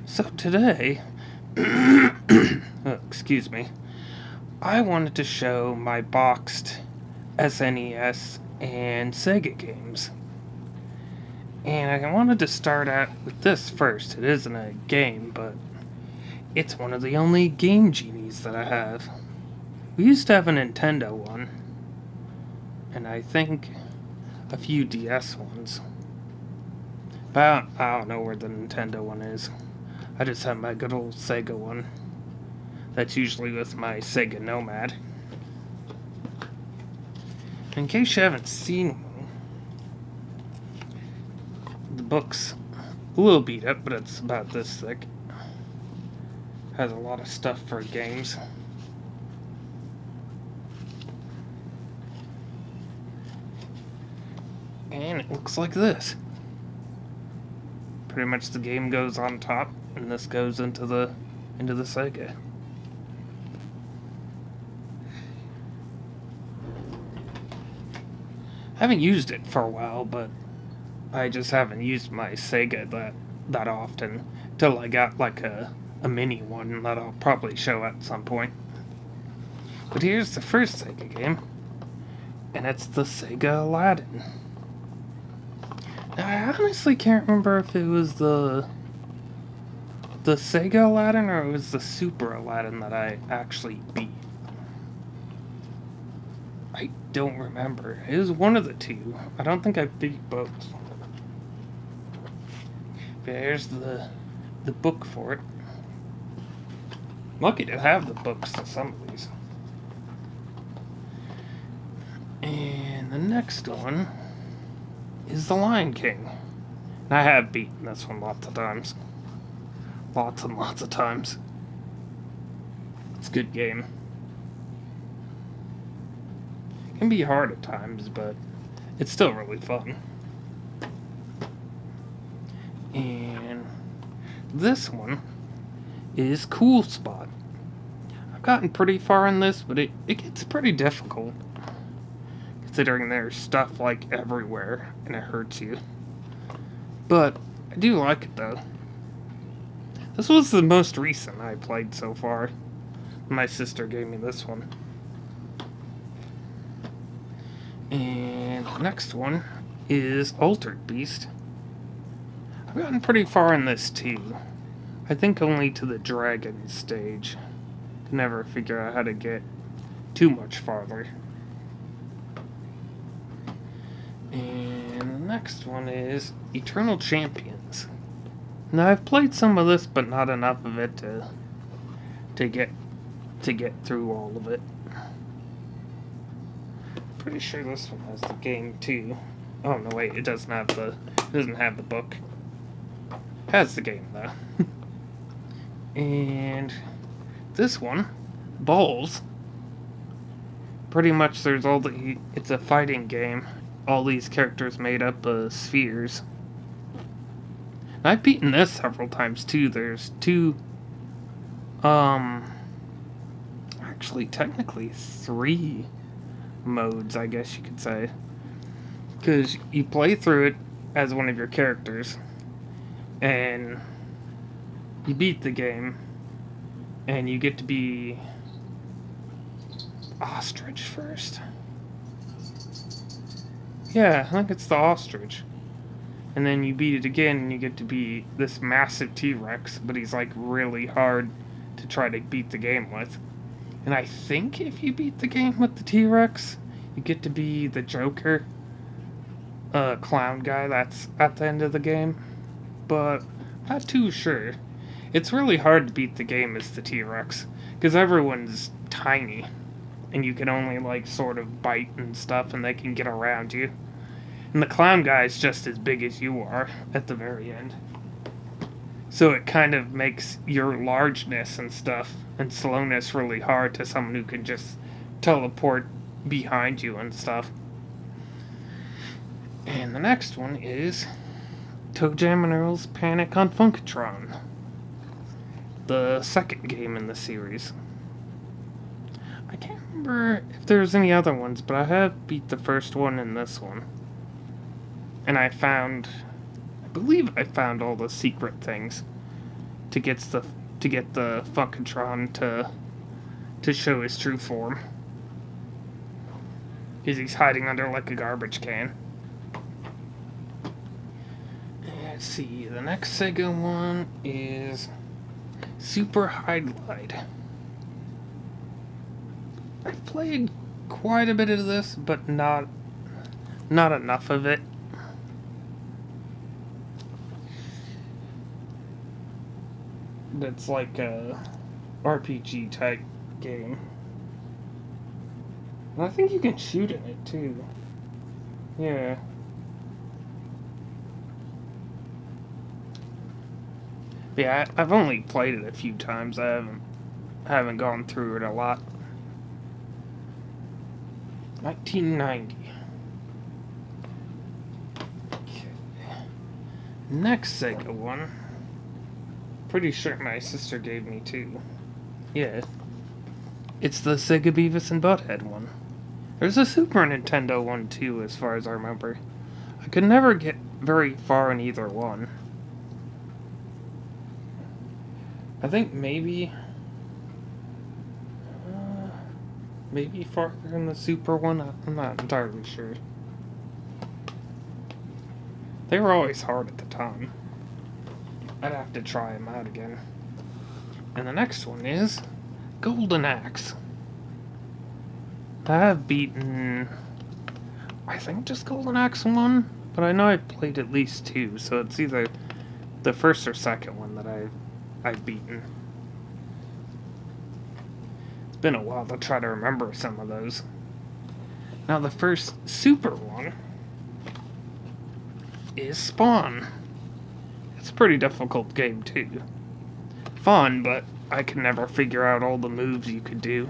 So today, excuse me, I wanted to show my boxed SNES and Sega games. And I wanted to start out with this first. It isn't a game, but it's one of the only Game Genies that I have. We used to have a Nintendo one, and I think a few DS ones. But I don't know where the Nintendo one is. I just have my good old Sega one. That's usually with my Sega Nomad. In case you haven't seen one, the book's a little beat up, but it's about this thick. Has a lot of stuff for games. And it looks like this. Pretty much the game goes on top, and this goes into the Sega. I haven't used it for a while, but I just haven't used my Sega that often till I got like a mini one that I'll probably show at some point. But here's the first Sega game, and it's the Sega Aladdin. Now, I honestly can't remember if it was the Sega Aladdin or it was the Super Aladdin that I actually beat. I don't remember. It was one of the two. I don't think I beat both. There's the book for it. Lucky to have the books to some of these. And the next one is The Lion King. And I have beaten this one lots of times. Lots and lots of times. It's a good game. It can be hard at times, but it's still really fun. And this one is Cool Spot. I've gotten pretty far in this, but it gets pretty difficult, considering there's stuff like everywhere and it hurts you. But I do like it though. This was the most recent I played so far. My sister gave me this one. And the next one is Altered Beast. I've gotten pretty far in this too. I think only to the dragon stage. Could never figure out how to get too much farther. And the next one is Eternal Champions. Now I've played some of this, but not enough of it to get through all of it. Pretty sure this one has the game too. Oh no, wait, it doesn't have the book. Has the game though. And this one, Balls. Pretty much it's a fighting game. All these characters made up of spheres. I've beaten this several times too. There's two, actually technically three modes, I guess you could say. Because you play through it as one of your characters, and you beat the game, and you get to be ostrich first. Yeah, I think it's the ostrich. And then you beat it again, and you get to be this massive T-Rex, but he's like really hard to try to beat the game with. And I think if you beat the game with the T-Rex, you get to be the Joker, clown guy that's at the end of the game. But not too sure. It's really hard to beat the game as the T-Rex, because everyone's tiny, and you can only like sort of bite and stuff, and they can get around you. And the clown guy's just as big as you are at the very end. So it kind of makes your largeness and stuff and slowness really hard to someone who can just teleport behind you and stuff. And the next one is ToeJam and Earl's Panic on Funkatron. The second game in the series. I can't remember if there's any other ones, but I have beat the first one and this one. And I believe I found all the secret things to get the Funkatron to show his true form. Because he's hiding under like a garbage can. Let's see, the next Sega one is Super Highlight. I've played quite a bit of this, but not enough of it. That's like a RPG type game. And I think you can shoot in it too. Yeah. Yeah, I've only played it a few times. I haven't gone through it a lot. 1990. Okay. Next Sega one. Pretty sure my sister gave me too. Yeah. It's the Sega Beavis and Butthead one. There's a Super Nintendo one too, as far as I remember. I could never get very far in either one. I think maybe farther in the Super one. I'm not entirely sure. They were always hard at the time. I'd have to try them out again. And the next one is Golden Axe. I have beaten, I think, just Golden Axe 1, but I know I've played at least 2, so it's either the first or second one that I've beaten. It's been a while to try to remember some of those. Now the first Super one is Spawn. It's a pretty difficult game too. Fun, but I could never figure out all the moves you could do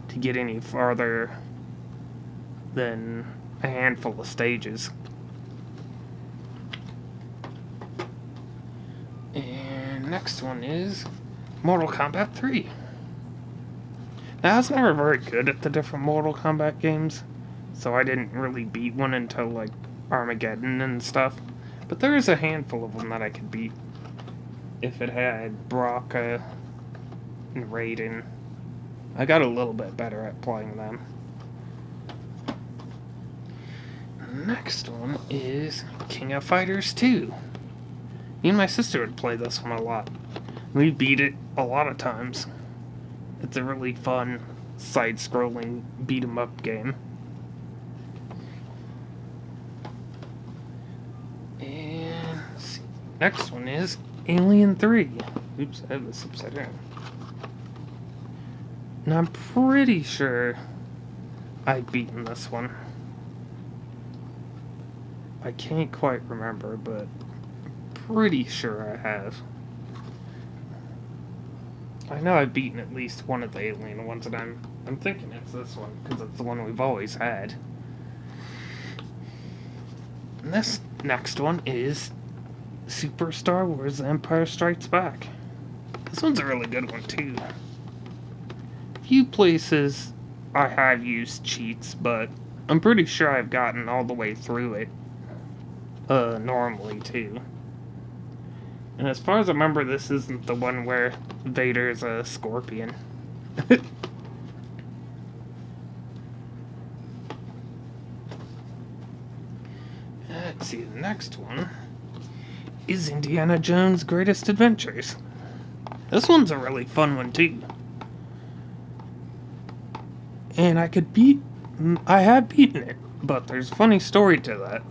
to get any farther than a handful of stages. And next one is Mortal Kombat 3. Now, I was never very good at the different Mortal Kombat games, so I didn't really beat one until, like, Armageddon and stuff. But there is a handful of them that I could beat if it had Baraka and Raiden. I got a little bit better at playing them. Next one is King of Fighters 2. Me and my sister would play this one a lot. We beat it a lot of times. It's a really fun, side-scrolling beat-em-up game. And let's see. Next one is Alien 3. Oops, I have this upside down. Now I'm pretty sure I've beaten this one. I can't quite remember, but I'm pretty sure I have. I know I've beaten at least one of the Alien ones, and I'm thinking it's this one, because it's the one we've always had. And this next one is Super Star Wars The Empire Strikes Back. This one's a really good one, too. Few places I have used cheats, but I'm pretty sure I've gotten all the way through it. Normally, too. And as far as I remember, this isn't the one where Vader's a scorpion. Let's see, the next one is Indiana Jones' Greatest Adventures. This one's a really fun one, too. And I have beaten it, but there's a funny story to that.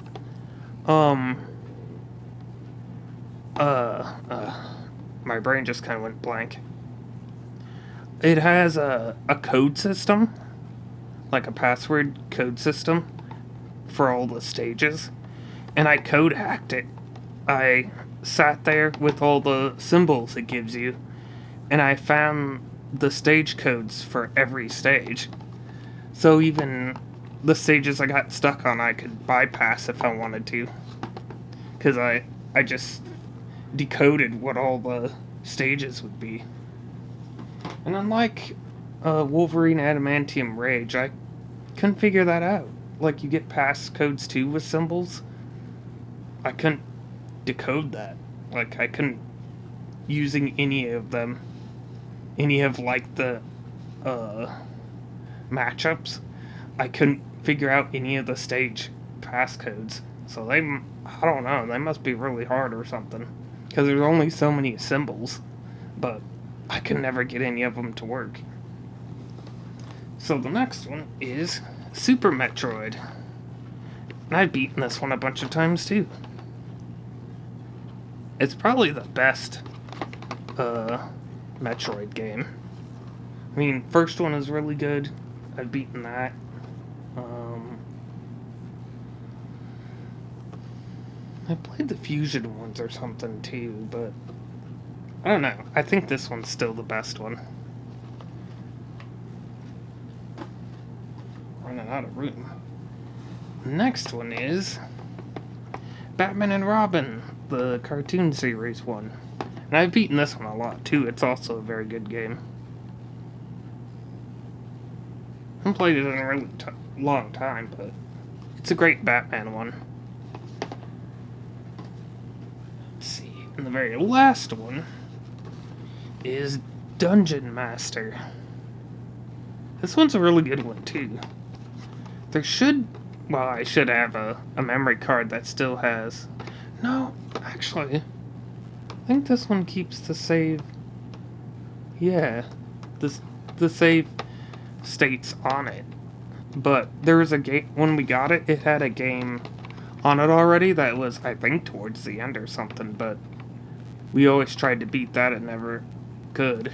My brain just kind of went blank. It has a code system, like a password code system, for all the stages, and I code hacked it. I sat there with all the symbols it gives you, and I found the stage codes for every stage. So even the stages I got stuck on, I could bypass if I wanted to. Because I just decoded what all the stages would be. And unlike Wolverine Adamantium Rage, I couldn't figure that out. Like, you get past codes 2 with symbols. I couldn't decode that. Like, I couldn't using any of them, any of like the matchups. I couldn't figure out any of the stage passcodes. So I don't know, they must be really hard or something. Because there's only so many symbols, but I could never get any of them to work. So the next one is Super Metroid. And I've beaten this one a bunch of times too. It's probably the best Metroid game. I mean, first one is really good. I've beaten that. I played the Fusion ones or something too, but I don't know. I think this one's still the best one. Running out of room. Next one is Batman and Robin, the cartoon series one. And I've beaten this one a lot too. It's also a very good game. I haven't played it in a really long time, but it's a great Batman one. Let's see. And the very last one is Dungeon Master. This one's a really good one too. I should have a memory card that still has... No, actually, I think this one keeps the save... Yeah, the save states on it. But there was a game... When we got it, it had a game on it already that was, I think, towards the end or something, but we always tried to beat that and never could.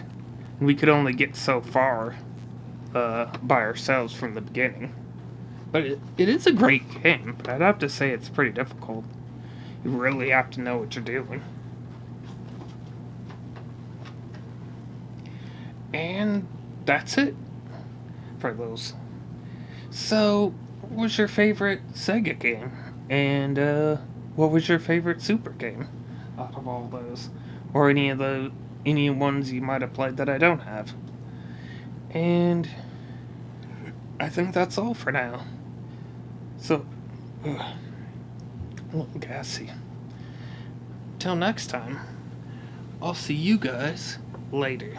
And we could only get so far by ourselves from the beginning. But it is a great game, but I'd have to say it's pretty difficult. You really have to know what you're doing. And that's it for those. So, what was your favorite Sega game? And what was your favorite Super game out of all those? Or any ones you might have played that I don't have? And I think that's all for now. So, a little gassy. Till next time, I'll see you guys later.